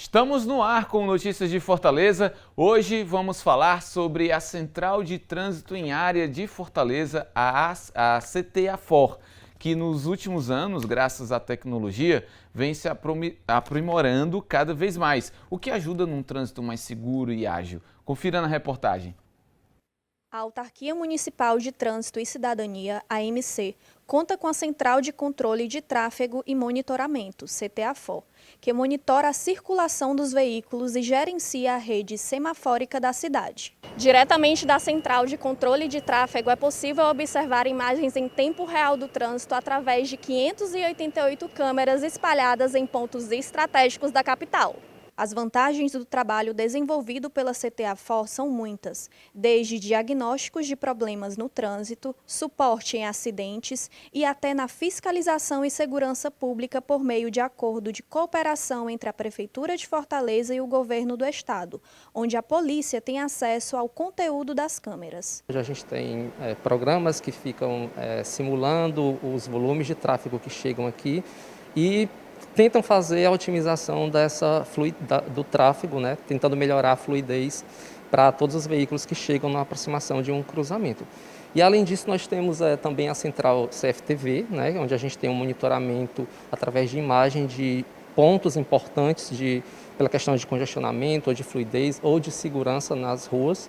Estamos no ar com Notícias de Fortaleza. Hoje vamos falar sobre a Central de Trânsito em Área de Fortaleza, a CTAFOR, que nos últimos anos, graças à tecnologia, vem se aprimorando cada vez mais, o que ajuda num trânsito mais seguro e ágil. Confira na reportagem. A Autarquia Municipal de Trânsito e Cidadania, AMC, conta com a Central de Controle de Tráfego e Monitoramento, CTAFOR, que monitora a circulação dos veículos e gerencia a rede semafórica da cidade. Diretamente da Central de Controle de Tráfego é possível observar imagens em tempo real do trânsito através de 588 câmeras espalhadas em pontos estratégicos da capital. As vantagens do trabalho desenvolvido pela CTAFOR são muitas, desde diagnósticos de problemas no trânsito, suporte em acidentes e até na fiscalização e segurança pública por meio de acordo de cooperação entre a Prefeitura de Fortaleza e o Governo do Estado, onde a polícia tem acesso ao conteúdo das câmeras. Hoje a gente tem programas que ficam simulando os volumes de tráfego que chegam aqui e tentam fazer a otimização do tráfego, né? Tentando melhorar a fluidez para todos os veículos que chegam na aproximação de um cruzamento. E além disso, nós temos também a central CFTV, né? Onde a gente tem um monitoramento através de imagem de pontos importantes pela questão de congestionamento, ou de fluidez, ou de segurança nas ruas.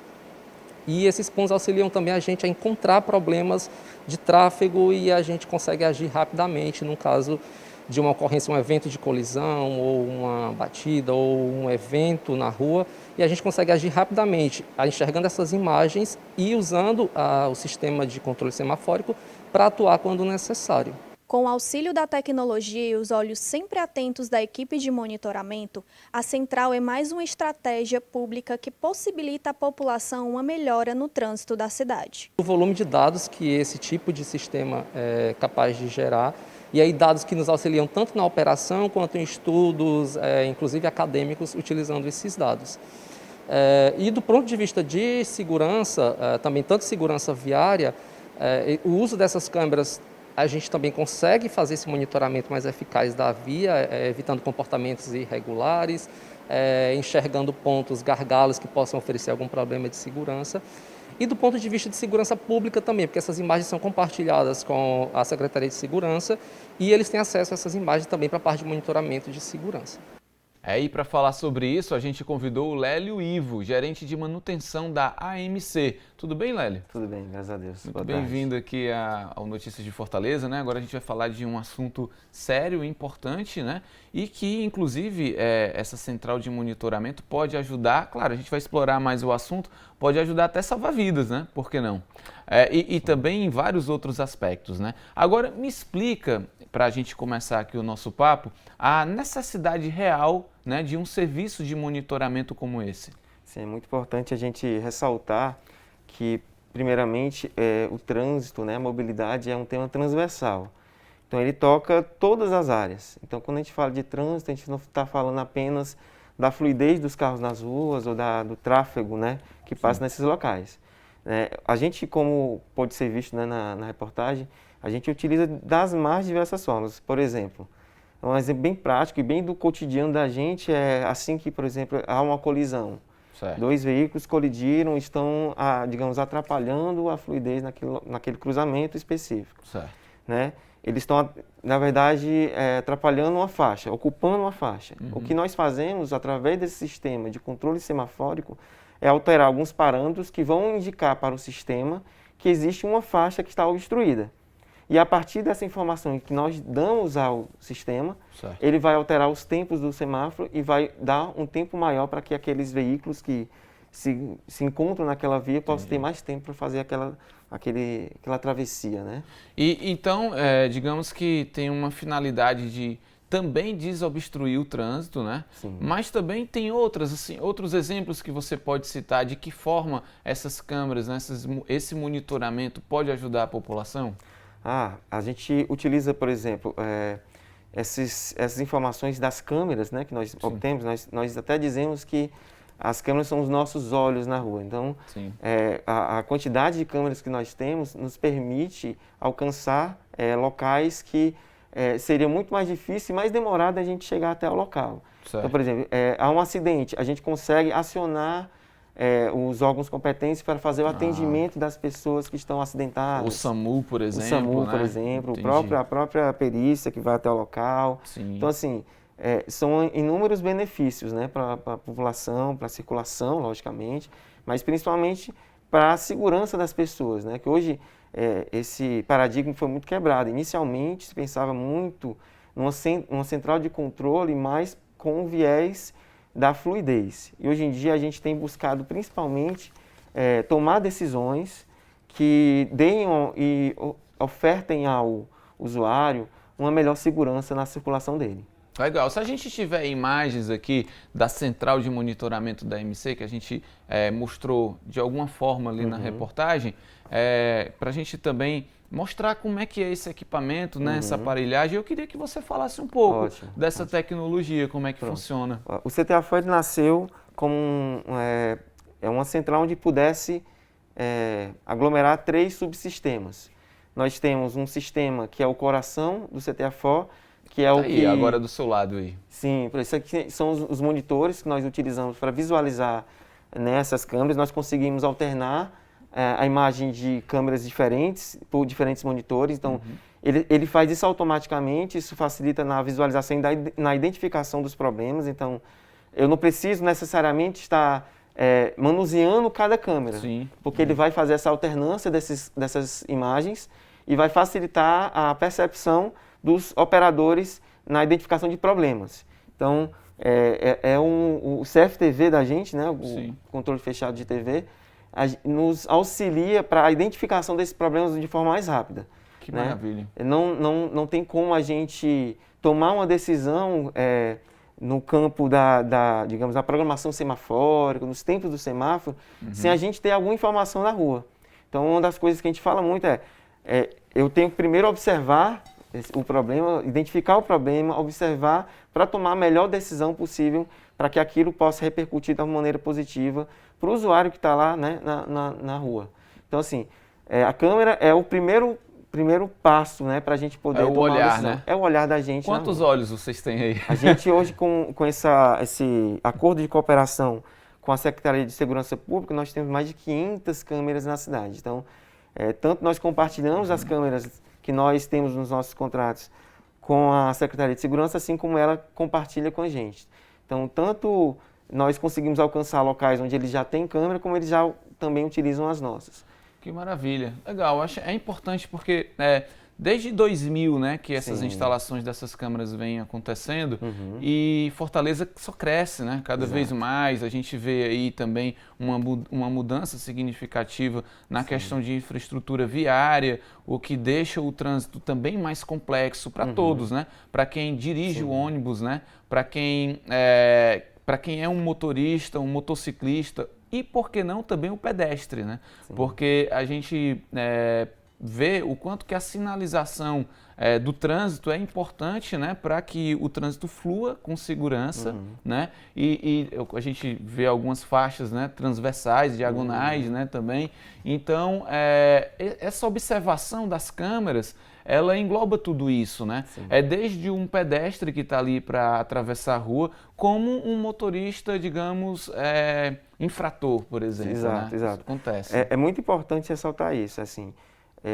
E esses pontos auxiliam também a gente a encontrar problemas de tráfego e a gente consegue agir rapidamente no caso de uma ocorrência, um evento de colisão, ou uma batida, ou um evento na rua, e a gente consegue agir rapidamente, enxergando essas imagens e usando o sistema de controle semafórico para atuar quando necessário. Com o auxílio da tecnologia e os olhos sempre atentos da equipe de monitoramento, a central é mais uma estratégia pública que possibilita à população uma melhora no trânsito da cidade. O volume de dados que esse tipo de sistema é capaz de gerar, e aí dados que nos auxiliam tanto na operação quanto em estudos, inclusive acadêmicos, utilizando esses dados. E do ponto de vista de segurança, também tanto segurança viária, o uso dessas câmeras, a gente também consegue fazer esse monitoramento mais eficaz da via, evitando comportamentos irregulares, enxergando pontos, gargalos que possam oferecer algum problema de segurança. E do ponto de vista de segurança pública também, porque essas imagens são compartilhadas com a Secretaria de Segurança e eles têm acesso a essas imagens também para a parte de monitoramento de segurança. E para falar sobre isso, a gente convidou o Lélio Ivo, gerente de manutenção da AMC. Tudo bem, Lélio? Tudo bem, graças a Deus. Muito bem-vindo aqui ao Notícias de Fortaleza, né? Agora a gente vai falar de um assunto sério e importante, né? E que, inclusive, essa central de monitoramento pode ajudar, claro, a gente vai explorar mais o assunto, pode ajudar até salvar vidas, né? Por que não? E também em vários outros aspectos, né? Agora, me explica, para a gente começar aqui o nosso papo, a necessidade real, né, de um serviço de monitoramento como esse. Sim, é muito importante a gente ressaltar que, primeiramente, o trânsito, né, a mobilidade é um tema transversal. Então, ele toca todas as áreas. Então, quando a gente fala de trânsito, a gente não está falando apenas da fluidez dos carros nas ruas ou do tráfego, né, que passa nesses locais. A gente, como pode ser visto, né, na reportagem, a gente utiliza das mais diversas formas. Por exemplo, um exemplo bem prático e bem do cotidiano da gente é assim que, por exemplo, há uma colisão. Certo. Dois veículos colidiram, estão, digamos, atrapalhando a fluidez naquele cruzamento específico. Certo. Né? Eles estão, na verdade, atrapalhando uma faixa, ocupando uma faixa. O que nós fazemos, através desse sistema de controle semafórico, é alterar alguns parâmetros que vão indicar para o sistema que existe uma faixa que está obstruída. E a partir dessa informação que nós damos ao sistema, certo, ele vai alterar os tempos do semáforo e vai dar um tempo maior para que aqueles veículos que se encontram naquela via possam ter mais tempo para fazer aquela travessia, né? E então, digamos que tem uma finalidade de também desobstruir o trânsito, né? Sim. Mas também tem outros exemplos que você pode citar de que forma essas câmeras, né, esse monitoramento pode ajudar a população? A gente utiliza, por exemplo, essas informações das câmeras, né, que nós obtemos. Nós até dizemos que as câmeras são os nossos olhos na rua. Então, a quantidade de câmeras que nós temos nos permite alcançar locais que seria muito mais difícil e mais demorado a gente chegar até o local. Certo. Então, por exemplo, há um acidente, a gente consegue acionar os órgãos competentes para fazer o atendimento das pessoas que estão acidentadas. O SAMU, por exemplo. O SAMU, né? por exemplo, Entendi. a própria perícia que vai até o local. Sim. Então, assim, são inúmeros benefícios, né, para a população, para a circulação, logicamente, mas principalmente para a segurança das pessoas, né, que hoje esse paradigma foi muito quebrado. Inicialmente, se pensava muito numa central de controle, mais com o viés da fluidez. E hoje em dia a gente tem buscado principalmente tomar decisões que deem e ofertem ao usuário uma melhor segurança na circulação dele. Legal. Se a gente tiver imagens aqui da central de monitoramento da MC, que a gente mostrou de alguma forma ali na reportagem, para a gente também mostrar como é que é esse equipamento, né, essa aparelhagem, eu queria que você falasse um pouco dessa tecnologia, como é que funciona. O CTAFO nasceu como uma central onde pudesse aglomerar 3 subsistemas. Nós temos um sistema que é o coração do CTAFO, que é o que... agora do seu lado aí. Sim, isso aqui são os monitores que nós utilizamos para visualizar nessas câmeras. Nós conseguimos alternar a imagem de câmeras diferentes, por diferentes monitores. Então, ele faz isso automaticamente, isso facilita na visualização e na identificação dos problemas. Então, eu não preciso necessariamente estar manuseando cada câmera, porque ele vai fazer essa alternância dessas imagens e vai facilitar a percepção dos operadores na identificação de problemas. Então, o CFTV da gente, né, o controle fechado de TV, nos auxilia para a identificação desses problemas de forma mais rápida. Que maravilha. Não tem como a gente tomar uma decisão no campo digamos, da programação semafórica, nos tempos do semáforo, sem a gente ter alguma informação na rua. Então, uma das coisas que a gente fala muito eu tenho que primeiro observar o problema, identificar o problema, observar para tomar a melhor decisão possível para que aquilo possa repercutir da maneira positiva para o usuário que está lá, né, na rua. Então, assim, a câmera é o primeiro passo, né, para a gente poder tomar olhar, uma decisão. né? É o olhar da gente. Quantos olhos vocês têm aí? A gente hoje, com esse acordo de cooperação com a Secretaria de Segurança Pública, nós temos mais de 500 câmeras na cidade. Então, tanto nós compartilhamos as câmeras que nós temos nos nossos contratos com a Secretaria de Segurança, assim como ela compartilha com a gente. Então, tanto nós conseguimos alcançar locais onde eles já têm câmera, como eles já também utilizam as nossas. Que maravilha. Legal, acho é importante porque desde 2000, né, que essas instalações dessas câmeras vêm acontecendo e Fortaleza só cresce, né, cada vez mais. A gente vê aí também uma mudança significativa na questão de infraestrutura viária, o que deixa o trânsito também mais complexo para todos, né, para quem dirige o ônibus, né, para quem é um motorista, um motociclista e, por que não, também o pedestre, né, porque a gente vê o quanto que a sinalização do trânsito é importante, né, para que o trânsito flua com segurança, né, e a gente vê algumas faixas, né, transversais, diagonais, né, também. Então, essa observação das câmeras, ela engloba tudo isso, né? É desde um pedestre que está ali para atravessar a rua, como um motorista, digamos, infrator, por exemplo. Exato, né? exato. Isso acontece. É muito importante ressaltar isso, assim.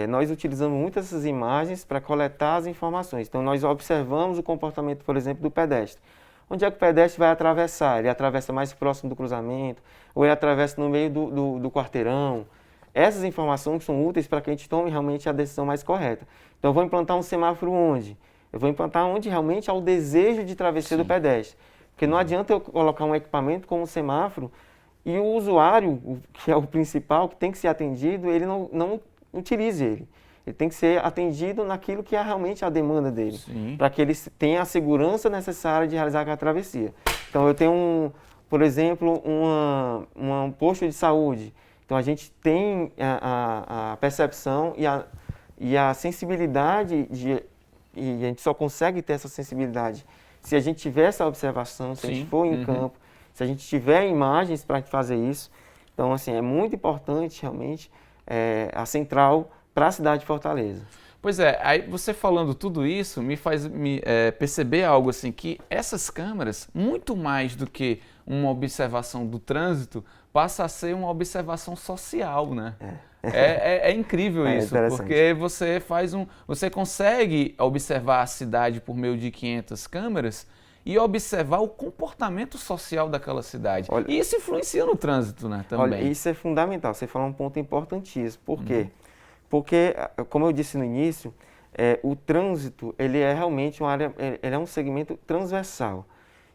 Nós utilizamos muitas dessas imagens para coletar as informações. Então, nós observamos o comportamento, por exemplo, do pedestre. Onde é que o pedestre vai atravessar? Ele atravessa mais próximo do cruzamento, ou ele atravessa no meio do quarteirão. Essas informações são úteis para que a gente tome realmente a decisão mais correta. Então, eu vou implantar um semáforo onde? Eu vou implantar onde realmente há o desejo de travessia do pedestre. Porque não adianta eu colocar um equipamento como um semáforo e o usuário, que é o principal, que tem que ser atendido, ele não utilize ele. Ele tem que ser atendido naquilo que é realmente a demanda dele, para que ele tenha a segurança necessária de realizar aquela travessia. Então, eu tenho, por exemplo, um posto de saúde. Então, a gente tem a percepção e a sensibilidade, e a gente só consegue ter essa sensibilidade se a gente tiver essa observação, se a gente for em campo, se a gente tiver imagens para fazer isso. Então, assim, é muito importante realmente a central para a cidade de Fortaleza. Pois é, aí você falando tudo isso me faz perceber algo assim, que essas câmeras, muito mais do que uma observação do trânsito, passa a ser uma observação social, né? É incrível isso, porque você consegue observar a cidade por meio de 500 câmeras e observar o comportamento social daquela cidade. Olha, e isso influencia no trânsito, né, também. Olha, isso é fundamental, você falou um ponto importantíssimo. Por quê? Porque, como eu disse no início, o trânsito, ele é realmente uma área, ele é um segmento transversal.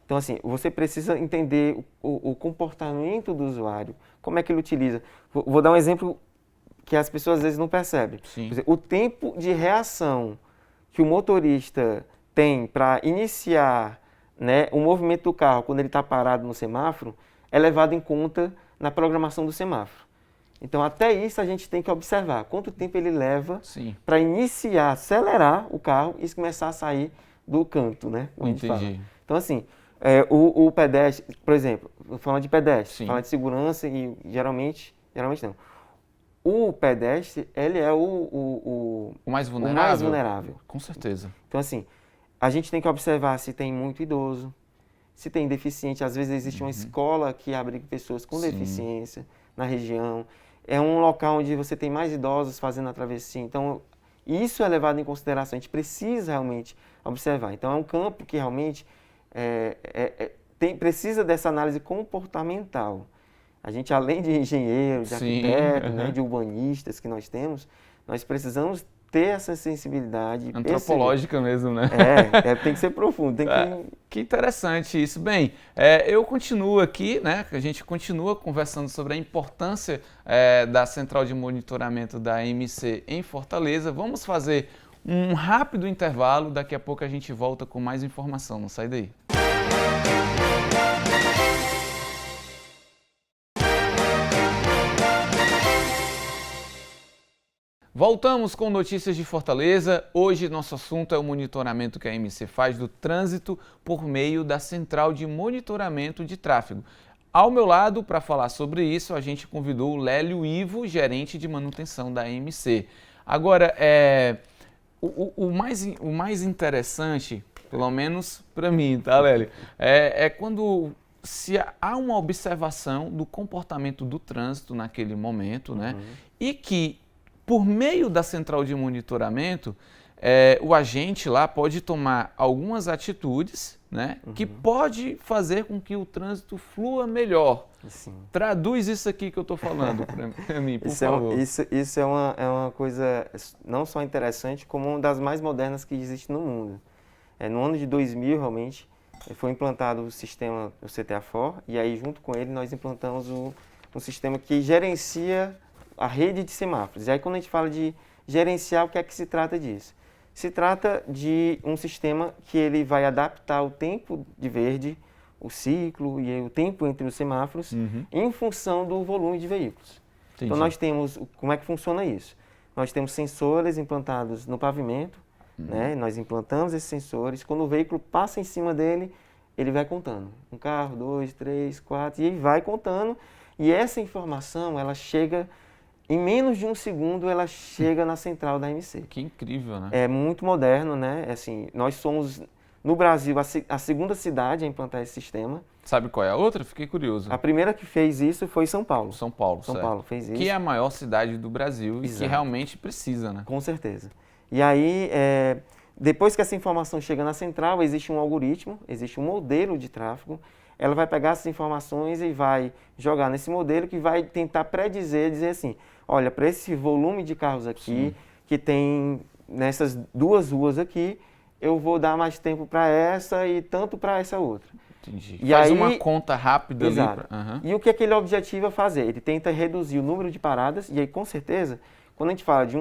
Então, assim, você precisa entender o comportamento do usuário, como é que ele utiliza. Vou dar um exemplo que as pessoas às vezes não percebem. Sim. Por exemplo, o tempo de reação que o motorista tem para iniciar, né, o movimento do carro quando ele está parado no semáforo é levado em conta na programação do semáforo. Então, até isso a gente tem que observar. Quanto tempo ele leva para iniciar, acelerar o carro e começar a sair do canto, né? Entendi. Então, assim, o pedestre, por exemplo, falando de pedestre, Sim. falando de segurança e geralmente não. O pedestre, ele é o mais vulnerável? O mais vulnerável. Com certeza. Então, assim, a gente tem que observar se tem muito idoso, se tem deficiente. Às vezes existe uma escola que abriga pessoas com deficiência na região. É um local onde você tem mais idosos fazendo a travessia. Então, isso é levado em consideração. A gente precisa realmente observar. Então, é um campo que realmente precisa dessa análise comportamental. A gente, além de engenheiro, de arquiteto, né, de urbanistas que nós temos, nós precisamos ter essa sensibilidade. Antropológica mesmo, né? Tem que ser profundo. Que interessante isso. Bem, eu continuo aqui, né? A gente continua conversando sobre a importância da central de monitoramento da AMC em Fortaleza. Vamos fazer um rápido intervalo, daqui a pouco a gente volta com mais informação. Não sai daí. Voltamos com notícias de Fortaleza. Hoje nosso assunto é o monitoramento que a AMC faz do trânsito por meio da Central de Monitoramento de Tráfego. Ao meu lado, para falar sobre isso, a gente convidou o Lélio Ivo, gerente de manutenção da AMC. Agora, o mais interessante, pelo menos para mim, tá, Lélio? É quando se há uma observação do comportamento do trânsito naquele momento, né? E que por meio da central de monitoramento, o agente lá pode tomar algumas atitudes, né, que pode fazer com que o trânsito flua melhor. Sim. Traduz isso aqui que eu estou falando para mim, por favor. Isso é uma coisa não só interessante, como uma das mais modernas que existe no mundo. No ano de 2000, realmente, foi implantado o sistema, o CTA4, e aí junto com ele nós implantamos um sistema que gerencia a rede de semáforos. E aí quando a gente fala de gerenciar, o que é que se trata disso? Se trata de um sistema que ele vai adaptar o tempo de verde, o ciclo e o tempo entre os semáforos em função do volume de veículos. Entendi. Então nós temos, como é que funciona isso? Nós temos sensores implantados no pavimento, né? Nós implantamos esses sensores, quando o veículo passa em cima dele, ele vai contando. Um carro, 2, 3, 4, e ele vai contando. E essa informação, ela chega... Em menos de um segundo, ela chega na central da AMC. Que incrível, né? É muito moderno, né? Assim, nós somos, no Brasil, a segunda cidade a implantar esse sistema. Sabe qual é a outra? Fiquei curioso. A primeira que fez isso foi São Paulo. São Paulo fez isso. Que é a maior cidade do Brasil. Exato. E que realmente precisa, né? Com certeza. E aí, depois que essa informação chega na central, existe um algoritmo, existe um modelo de tráfego. Ela vai pegar essas informações e vai jogar nesse modelo que vai tentar dizer assim, olha, para esse volume de carros aqui, que tem nessas duas ruas aqui, eu vou dar mais tempo para essa e tanto para essa outra. Entendi. E faz aí, uma conta rápida exato. Ali. E o que ele objetiva fazer? Ele tenta reduzir o número de paradas, e aí com certeza, quando a gente fala de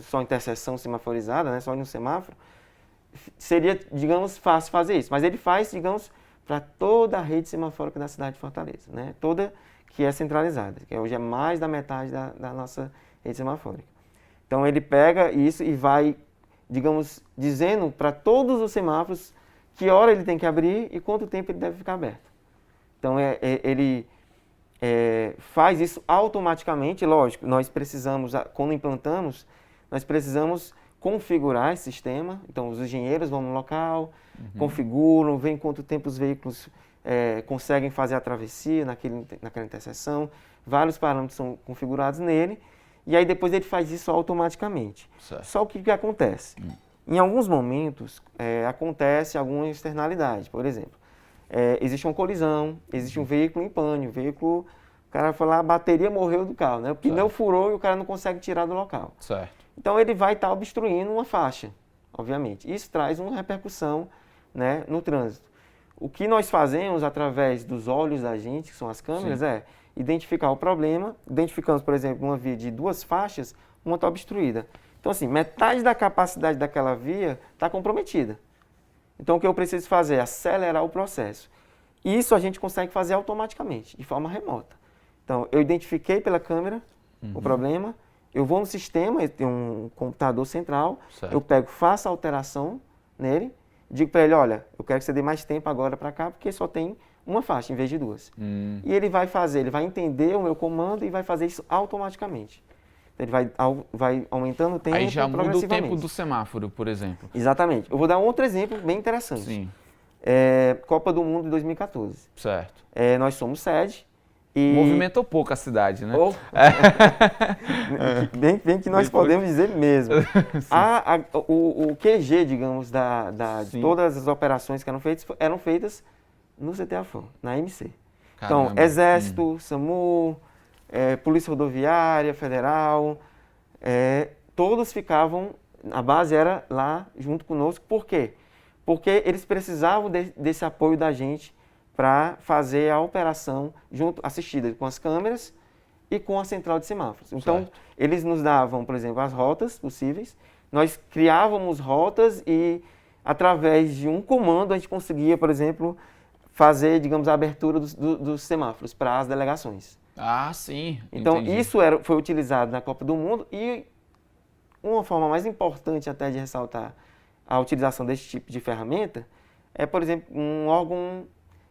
só interseção semaforizada, né, só de um semáforo, seria, digamos, fácil fazer isso. Mas ele faz, digamos, para toda a rede semafórica da cidade de Fortaleza, né? Toda que é centralizada, que hoje é mais da metade da nossa rede semafórica. Então ele pega isso e vai, digamos, dizendo para todos os semáforos que hora ele tem que abrir e quanto tempo ele deve ficar aberto. Então ele faz isso automaticamente, lógico, nós precisamos, quando implantamos, nós precisamos configurar esse sistema. Então, os engenheiros vão no local, configuram, veem quanto tempo os veículos conseguem fazer a travessia naquela interseção. Vários parâmetros são configurados nele. E aí depois ele faz isso automaticamente. Certo. Só o que acontece? Em alguns momentos acontece alguma externalidade. Por exemplo, existe uma colisão, existe um veículo em pane, o cara foi lá, a bateria morreu do carro, né? O pneu furou e o cara não consegue tirar do local. Certo. Então ele vai estar obstruindo uma faixa, obviamente. Isso traz uma repercussão, né, no trânsito. O que nós fazemos através dos olhos da gente, que são as câmeras, é identificar o problema. Identificamos, por exemplo, uma via de 2 faixas, uma está obstruída. Então, assim, metade da capacidade daquela via está comprometida. Então, o que eu preciso fazer é acelerar o processo. Isso a gente consegue fazer automaticamente, de forma remota. Então, eu identifiquei pela câmera o problema, eu vou no sistema, tem um computador central, eu pego, faço a alteração nele, digo para ele, olha, eu quero que você dê mais tempo agora para cá, porque só tem uma faixa em vez de 2. E ele vai entender o meu comando e vai fazer isso automaticamente. Então, ele vai aumentando o tempo Aí já muda o progressivamente. tempo do semáforo, por exemplo. Exatamente. Eu vou dar um outro exemplo bem interessante. Sim. Copa do Mundo de 2014. Certo. Nós somos sede. E... Movimentou pouco a cidade, né? Bem que nós podemos dizer mesmo. O QG, digamos, de todas as operações que eram feitas no CTAFOR, na MC. Caramba. Então, Exército, SAMU, Polícia Rodoviária Federal, todos ficavam, a base era lá junto conosco. Por quê? Porque eles precisavam desse apoio da gente para fazer a operação assistida com as câmeras e com a central de semáforos. Então, eles nos davam, por exemplo, as rotas possíveis, nós criávamos rotas e, através de um comando, a gente conseguia, por exemplo, fazer, digamos, a abertura dos semáforos para as delegações. Ah, sim. Então, entendi. isso foi utilizado na Copa do Mundo e uma forma mais importante até de ressaltar a utilização desse tipo de ferramenta é, por exemplo, um órgão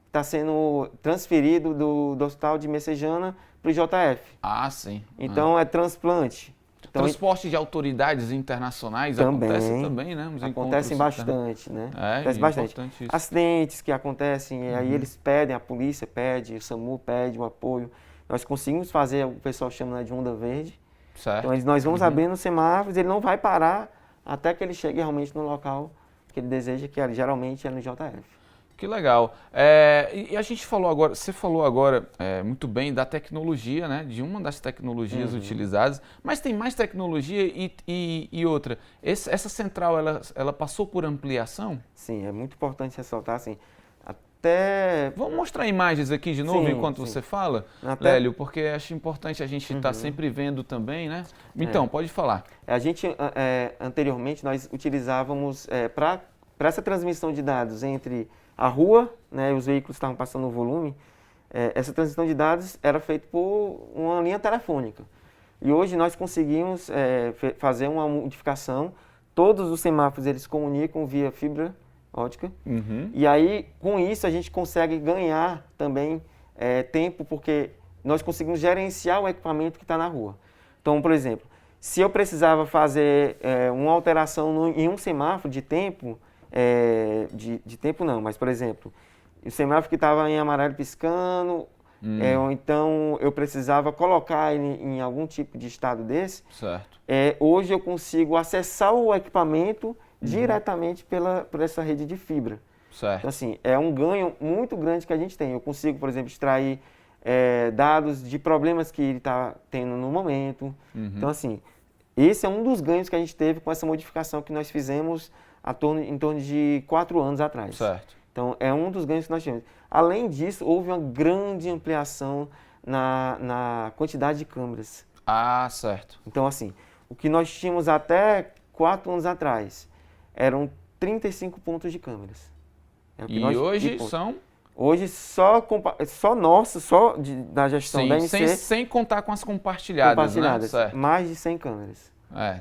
está sendo transferido do Hospital de Messejana para o JF. Ah, sim. Então, é transplante. Então, transporte de autoridades internacionais acontece também, né? Acontecem bastante, né? Acontece bastante. Isso. Acidentes que acontecem, aí eles pedem, a polícia pede, o SAMU pede o apoio. Nós conseguimos fazer, o pessoal chama de onda verde. Certo. Então, nós vamos abrindo os semáforos, ele não vai parar até que ele chegue realmente no local que ele deseja, que geralmente é no JF. Que legal. E a gente falou agora, você falou agora muito bem da tecnologia, né? De uma das tecnologias utilizadas, mas tem mais tecnologia e outra. Essa central, ela passou por ampliação? Sim, é muito importante ressaltar, assim, Vamos mostrar imagens aqui de novo enquanto você fala, Lélio, porque acho importante a gente estar sempre vendo também, né? Então, pode falar. A gente, anteriormente, nós utilizávamos, para essa transmissão de dados entre a rua, né, os veículos estavam passando o volume, essa transmissão de dados era feita por uma linha telefônica. E hoje nós conseguimos fazer uma modificação, todos os semáforos eles comunicam via fibra ótica, e aí com isso a gente consegue ganhar também tempo, porque nós conseguimos gerenciar o equipamento que está na rua. Então, por exemplo, se eu precisava fazer uma alteração em um semáforo de tempo, de tempo não, mas por exemplo, o semáforo que estava em amarelo piscando, ou então eu precisava colocar ele em algum tipo de estado desse, certo. Hoje eu consigo acessar o equipamento diretamente por essa rede de fibra. Certo. Então, assim, é um ganho muito grande que a gente tem. Eu consigo, por exemplo, extrair dados de problemas que ele está tendo no momento. Então, assim, esse é um dos ganhos que a gente teve com essa modificação que nós fizemos em torno de 4 anos atrás. Certo. Então, é um dos ganhos que nós tivemos. Além disso, houve uma grande ampliação na quantidade de câmeras. Ah, certo. Então, assim, o que nós tínhamos até 4 anos atrás eram 35 pontos de câmeras. E hoje são? Hoje só nosso, da gestão da MC. Sem contar com as compartilhadas, né? Mais de 100 câmeras.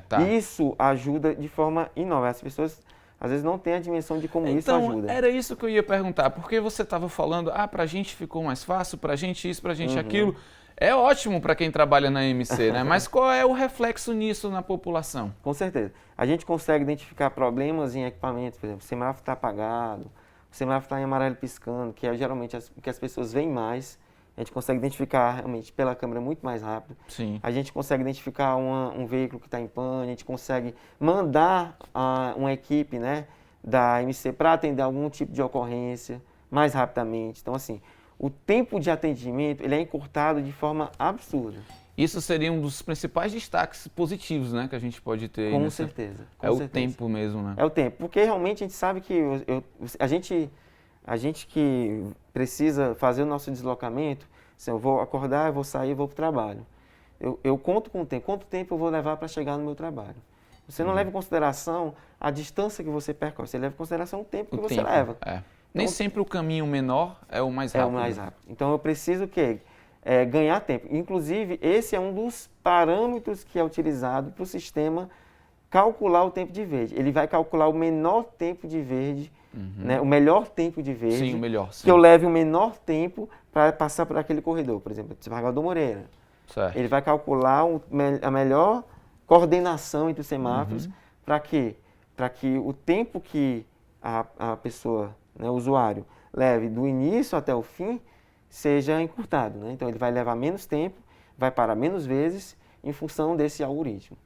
Tá. Isso ajuda de forma enorme. As pessoas às vezes não tem a dimensão de como isso Então, ajuda. era isso que eu ia perguntar, porque você estava falando, pra gente ficou mais fácil, pra gente isso, pra gente aquilo. É ótimo para quem trabalha na MC, né? Mas qual é o reflexo nisso na população? Com certeza. A gente consegue identificar problemas em equipamentos, por exemplo, o semáforo está apagado, o semáforo está em amarelo piscando, que é geralmente o que as pessoas veem mais. A gente consegue identificar realmente pela câmera muito mais rápido. Sim. A gente consegue identificar um veículo que está em pane, a gente consegue mandar uma equipe, né, da MC para atender algum tipo de ocorrência mais rapidamente. Então, assim, o tempo de atendimento ele é encurtado de forma absurda. Isso seria um dos principais destaques positivos, né, que a gente pode ter. Com certeza. É o tempo mesmo, né? É o tempo, porque realmente a gente sabe que a gente que precisa fazer o nosso deslocamento, assim, eu vou acordar, eu vou sair, eu vou para o trabalho. Eu conto com o tempo, quanto tempo eu vou levar para chegar no meu trabalho. Você não leva em consideração a distância que você percorre, você leva em consideração o tempo que você leva. Nem sempre o caminho menor é o mais rápido. É o mais rápido. Então eu preciso o quê? Ganhar tempo. Inclusive, esse é um dos parâmetros que é utilizado para o sistema calcular o tempo de verde. Ele vai calcular o menor tempo de verde, né? O melhor tempo de verde. Sim, o melhor. Sim. Que eu leve o menor tempo para passar por aquele corredor. Por exemplo, desembargador Moreira. Certo. Ele vai calcular a melhor coordenação entre os semáforos. Para quê? Para que o tempo que a pessoa, né, o usuário, leve do início até o fim, seja encurtado, né? Então ele vai levar menos tempo, vai parar menos vezes em função desse algoritmo.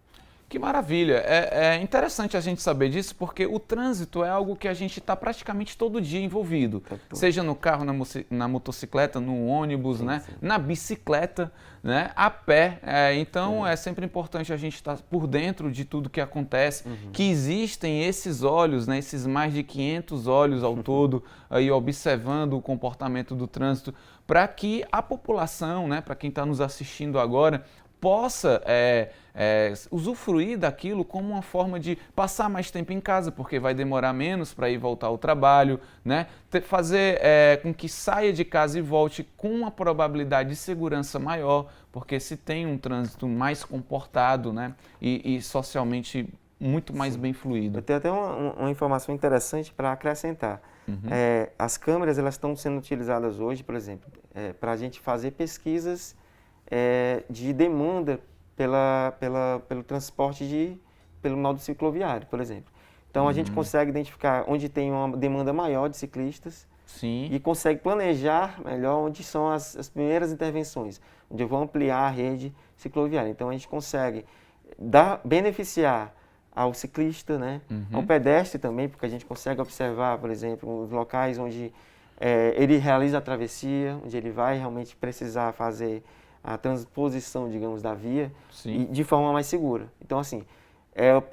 Que maravilha! É interessante a gente saber disso, porque o trânsito é algo que a gente está praticamente todo dia envolvido. Seja no carro, na motocicleta, no ônibus, né? Na bicicleta, né? A pé. Então é sempre importante a gente estar por dentro de tudo que acontece, que existem esses olhos, né? Esses mais de 500 olhos ao todo, aí observando o comportamento do trânsito, para que a população, né? Para quem está nos assistindo agora, possa usufruir daquilo como uma forma de passar mais tempo em casa, porque vai demorar menos para ir voltar ao trabalho, né? Fazer com que saia de casa e volte com uma probabilidade de segurança maior, porque se tem um trânsito mais comportado, né? E socialmente muito mais bem fluido. Eu tenho até uma informação interessante para acrescentar. As câmeras elas estão sendo utilizadas hoje, por exemplo, para a gente fazer pesquisas de demanda pelo transporte pelo modo cicloviário, por exemplo. Então, a gente consegue identificar onde tem uma demanda maior de ciclistas. Sim. E consegue planejar melhor onde são as primeiras intervenções, onde eu vou ampliar a rede cicloviária. Então, a gente consegue beneficiar ao ciclista, né? Ao pedestre também, porque a gente consegue observar, por exemplo, os locais onde ele realiza a travessia, onde ele vai realmente precisar fazer a transposição, digamos, da via, e de forma mais segura. Então, assim,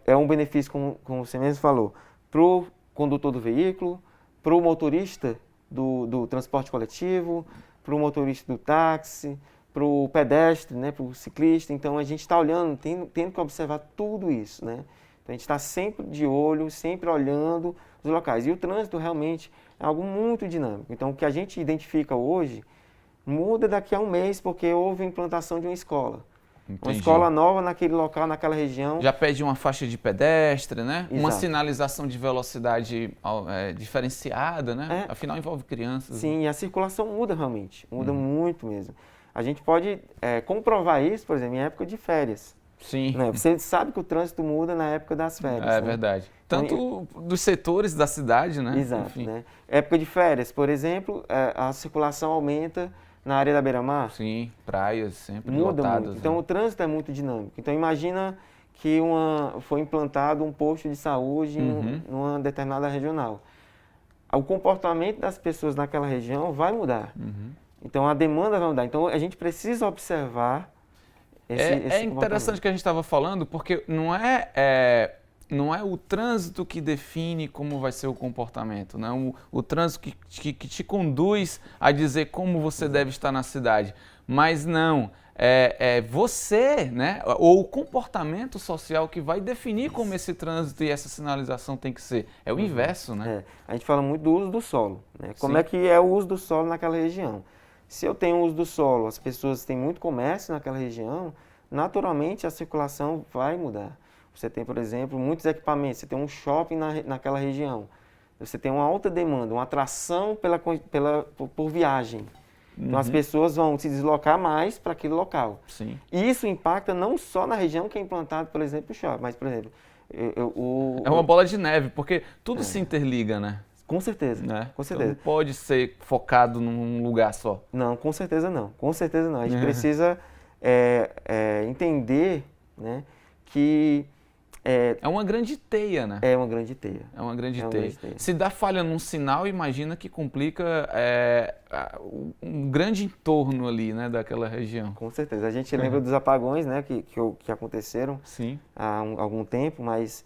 é um benefício, como você mesmo falou, para o condutor do veículo, para o motorista do transporte coletivo, para o motorista do táxi, para o pedestre, né, para o ciclista. Então, a gente está olhando, tendo que observar tudo isso, né? Então, a gente está sempre de olho, sempre olhando os locais. E o trânsito realmente é algo muito dinâmico. Então, o que a gente identifica hoje muda daqui a um mês, porque houve a implantação de uma escola. Entendi. Uma escola nova naquele local, naquela região. Já pede uma faixa de pedestre, né? Exato. Uma sinalização de velocidade diferenciada, né? Afinal, envolve crianças. Sim, e a circulação muda realmente, muda muito mesmo. A gente pode comprovar isso, por exemplo, em época de férias. Sim. Né? Você sabe que o trânsito muda na época das férias. É né? verdade. Tanto dos setores da cidade, né? Exato. Enfim. Né? Época de férias, por exemplo, a circulação aumenta na área da beira-mar. Sim, praias sempre Muda lotadas. muito. Então, o trânsito é muito dinâmico. Então, imagina que foi implantado um posto de saúde numa determinada regional. O comportamento das pessoas naquela região vai mudar. Então, a demanda vai mudar. Então, a gente precisa observar esse interessante que a gente estava falando, porque não é o trânsito que define como vai ser o comportamento, né? O trânsito que te conduz a dizer como você deve estar na cidade. Mas não, você, né? Ou o comportamento social que vai definir como esse trânsito e essa sinalização tem que ser. É o inverso, né? A gente fala muito do uso do solo, né? Como é que é o uso do solo naquela região? Se eu tenho uso do solo, as pessoas têm muito comércio naquela região, naturalmente a circulação vai mudar. Você tem, por exemplo, muitos equipamentos, você tem um shopping naquela região, você tem uma alta demanda, uma atração por viagem. Então as pessoas vão se deslocar mais para aquele local. Sim. E isso impacta não só na região que é implantado, por exemplo, o shopping, mas, por exemplo, é uma bola de neve, porque tudo se interliga, né? Com certeza, Né? com certeza. Então não pode ser focado num lugar só. Não, com certeza não. Com certeza não. A gente precisa entender, né, que É uma grande teia, né? é uma grande teia. É uma grande É uma teia. grande teia. Se dá falha num sinal, imagina que complica um grande entorno ali, né, daquela região. Com certeza. A gente lembra dos apagões, né, que aconteceram Sim. há algum tempo, mas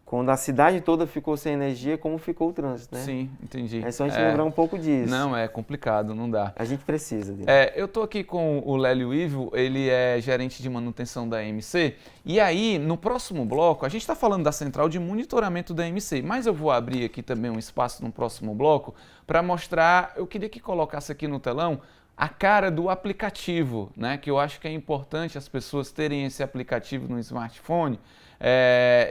quando a cidade toda ficou sem energia, como ficou o trânsito, né? Sim, entendi. É só a gente lembrar um pouco disso. Não, é complicado, não dá. A gente precisa dele. Eu estou aqui com o Lélio Ivo, ele é gerente de manutenção da AMC, e aí no próximo bloco, a gente está falando da central de monitoramento da AMC, mas eu vou abrir aqui também um espaço no próximo bloco para mostrar, eu queria que colocasse aqui no telão a cara do aplicativo, né? Que eu acho que é importante as pessoas terem esse aplicativo no smartphone.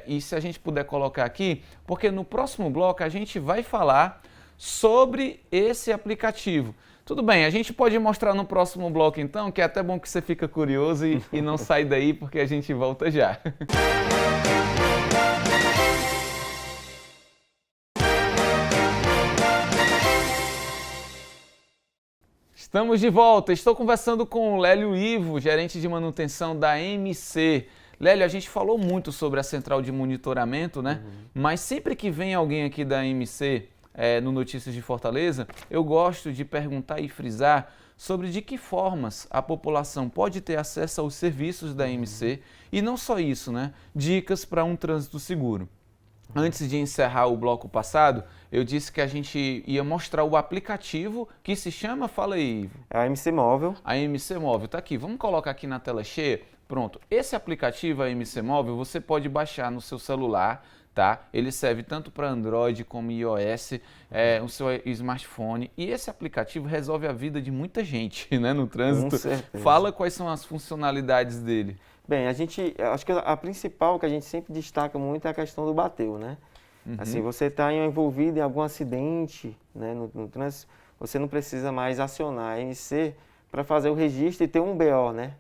E se a gente puder colocar aqui, porque no próximo bloco a gente vai falar sobre esse aplicativo. Tudo bem, a gente pode mostrar no próximo bloco então, que é até bom que você fica curioso e não sai daí, porque a gente volta já. Estamos de volta, estou conversando com o Lélio Ivo, gerente de manutenção da AMC. Lélio, a gente falou muito sobre a central de monitoramento, né? Mas sempre que vem alguém aqui da AMC no Notícias de Fortaleza, eu gosto de perguntar e frisar sobre de que formas a população pode ter acesso aos serviços da AMC e não só isso, né? Dicas para um trânsito seguro. Antes de encerrar o bloco passado, eu disse que a gente ia mostrar o aplicativo que se chama, fala aí, Ivo. É a AMC Móvel. A AMC Móvel, tá aqui. Vamos colocar aqui na tela cheia. Pronto. Esse aplicativo, a AMC Móvel, você pode baixar no seu celular, tá? Ele serve tanto para Android como iOS, o seu smartphone. E esse aplicativo resolve a vida de muita gente, né, no trânsito. Com certeza. Fala quais são as funcionalidades dele. Bem, acho que a principal que a gente sempre destaca muito é a questão do bateu, né? Assim, você está envolvido em algum acidente, né, no trânsito, você não precisa mais acionar a AMC para fazer o registro e ter um BO, né?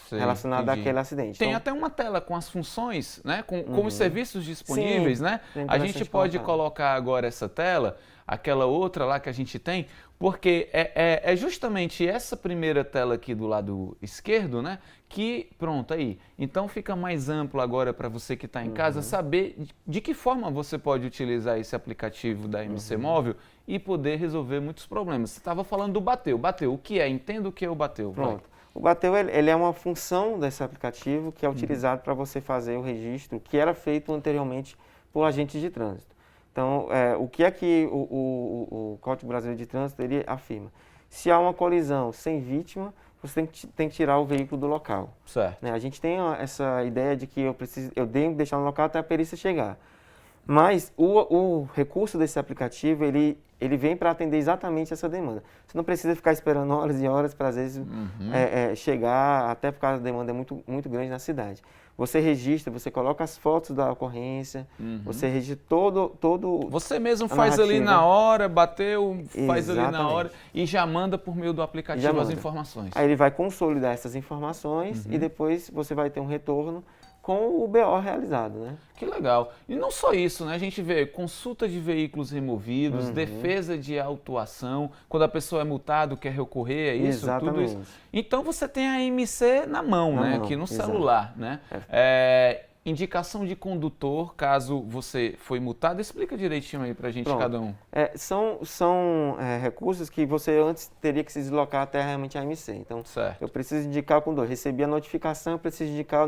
Sei, relacionado entendi. àquele acidente. Tem Então, até uma tela com as funções, né? Com os serviços disponíveis, Sim, né? é A interessante gente pode colocar. colocar agora essa tela, aquela outra lá que a gente tem, porque é justamente essa primeira tela aqui do lado esquerdo, né? Que, pronto, aí. Então fica mais amplo agora para você que está em casa saber de que forma você pode utilizar esse aplicativo da AMC Móvel e poder resolver muitos problemas. Você estava falando do bateu. Bateu, o que é? Entenda o que é o bateu. vai. pronto. O bateu, ele é uma função desse aplicativo que é utilizado para você fazer o registro que era feito anteriormente por agentes de trânsito. Então, o que é que o Código Brasileiro de Trânsito ele afirma? Se há uma colisão sem vítima, você tem que tirar o veículo do local. Certo. Né? A gente tem essa ideia de que eu tenho que deixar no local até a perícia chegar. Mas o recurso desse aplicativo, ele vem para atender exatamente essa demanda. Você não precisa ficar esperando horas e horas para, às vezes, chegar, até por causa da demanda é muito, muito grande na cidade. Você registra, você coloca as fotos da ocorrência, você registra todo Você mesmo a faz ali narrativa. na hora, bateu, faz ali na Exatamente. hora e já manda por meio do aplicativo Já as manda. informações. Aí ele vai consolidar essas informações e depois você vai ter um retorno com o BO realizado, né? Que legal. E não só isso, né? A gente vê consulta de veículos removidos, defesa de autuação, quando a pessoa é multada, quer recorrer, é isso? Tudo isso. Exatamente. Então você tem a AMC na mão, Na né? mão, Aqui no exato. celular, né? Indicação de condutor, caso você foi multado. Explica direitinho aí pra gente, Pronto. cada um. São recursos que você antes teria que se deslocar até realmente a AMC. Então, Certo. eu preciso indicar o condutor. Recebi a notificação, eu preciso indicar,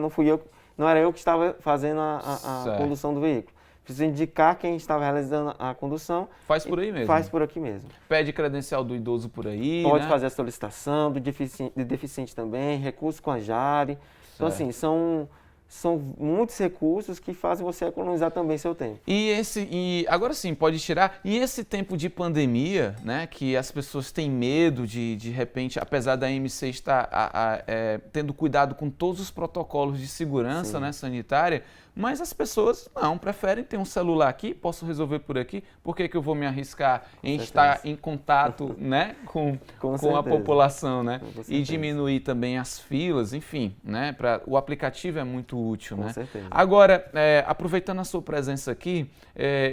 não era eu que estava fazendo a Certo. condução do veículo. Preciso indicar quem estava realizando a condução. Faz por aí mesmo. Faz por aqui mesmo. Pede credencial do idoso por aí, Pode né? fazer a solicitação, do deficiente também, recurso com a Jari. Então, Certo. assim, são muitos recursos que fazem você economizar também seu tempo. E agora sim, pode tirar. E esse tempo de pandemia, né, que as pessoas têm medo de repente, apesar da AMC estar tendo cuidado com todos os protocolos de segurança, né, sanitária, Mas as pessoas não, preferem ter um celular aqui, posso resolver por aqui, por que que eu vou me arriscar em estar em contato, né, com a população, né? E diminuir também as filas, enfim, né? O aplicativo é muito útil, né? Certeza. Agora, aproveitando a sua presença aqui,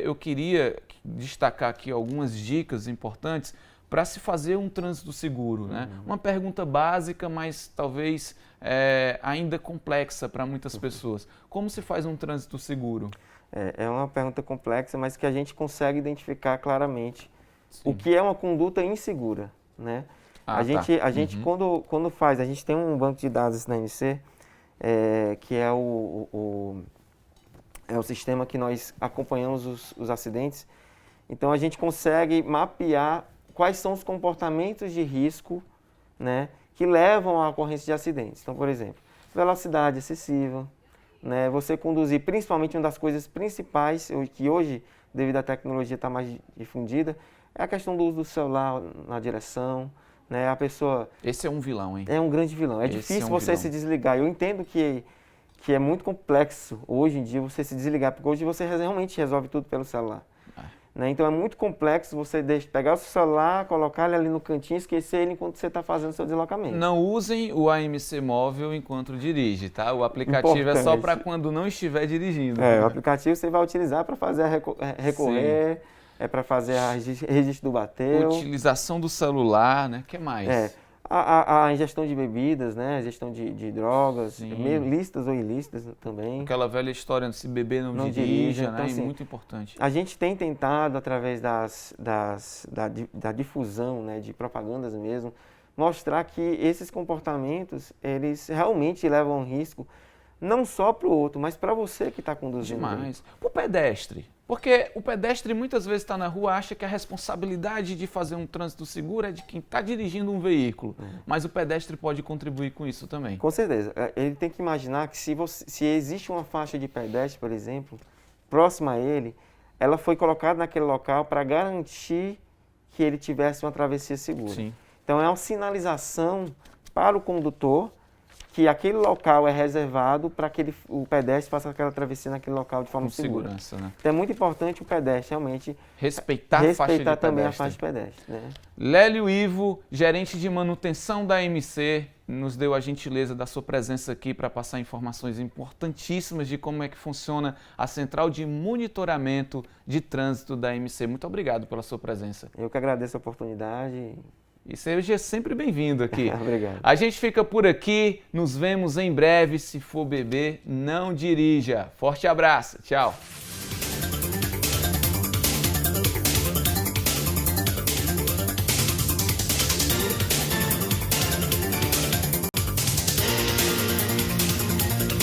eu queria destacar aqui algumas dicas importantes para se fazer um trânsito seguro, né? Uma pergunta básica, mas talvez ainda complexa para muitas pessoas. Como se faz um trânsito seguro? É uma pergunta complexa, mas que a gente consegue identificar claramente o que é uma conduta insegura, né? A gente quando faz, a gente tem um banco de dados na MC, que é o sistema que nós acompanhamos os acidentes. Então a gente consegue mapear quais são os comportamentos de risco, né, que levam à ocorrência de acidentes. Então, por exemplo, velocidade excessiva, né, você conduzir, principalmente uma das coisas principais, que hoje, devido à tecnologia estar mais difundida, é a questão do uso do celular na direção, né, a pessoa... Esse é um vilão, hein? É um grande vilão. É difícil você se desligar. Eu entendo que é muito complexo hoje em dia você se desligar, porque hoje você realmente resolve tudo pelo celular. Né? Então é muito complexo você pegar o seu celular, colocar ele ali no cantinho e esquecer ele enquanto você está fazendo o seu deslocamento. Não usem o AMC móvel enquanto dirige, tá? O aplicativo é só para quando não estiver dirigindo. O aplicativo você vai utilizar para fazer recorrer, para fazer a registro do bateu. Utilização do celular, né? O que mais? A ingestão de bebidas, né? A ingestão de drogas, lícitas ou ilícitas também. Aquela velha história, se beber não dirija, né? Então, assim, muito importante. A gente tem tentado, através da difusão, né, de propagandas mesmo, mostrar que esses comportamentos, eles realmente levam risco, não só para o outro, mas para você que está conduzindo. Demais. O pedestre. Porque o pedestre muitas vezes está na rua, acha que a responsabilidade de fazer um trânsito seguro é de quem está dirigindo um veículo. Mas o pedestre pode contribuir com isso também. Com certeza. Ele tem que imaginar que se existe uma faixa de pedestre, por exemplo, próxima a ele, ela foi colocada naquele local para garantir que ele tivesse uma travessia segura. Sim. Então é uma sinalização para o condutor que aquele local é reservado para que o pedestre faça aquela travessia naquele local de forma segura. Segurança, né? Então é muito importante o pedestre realmente respeitar também a faixa de pedestre. Né? Lélio Ivo, gerente de manutenção da MC, nos deu a gentileza da sua presença aqui para passar informações importantíssimas de como é que funciona a central de monitoramento de trânsito da MC. Muito obrigado pela sua presença. Eu que agradeço a oportunidade. E seja sempre bem-vindo aqui. Obrigado. A gente fica por aqui, nos vemos em breve. Se for beber, não dirija. Forte abraço, tchau.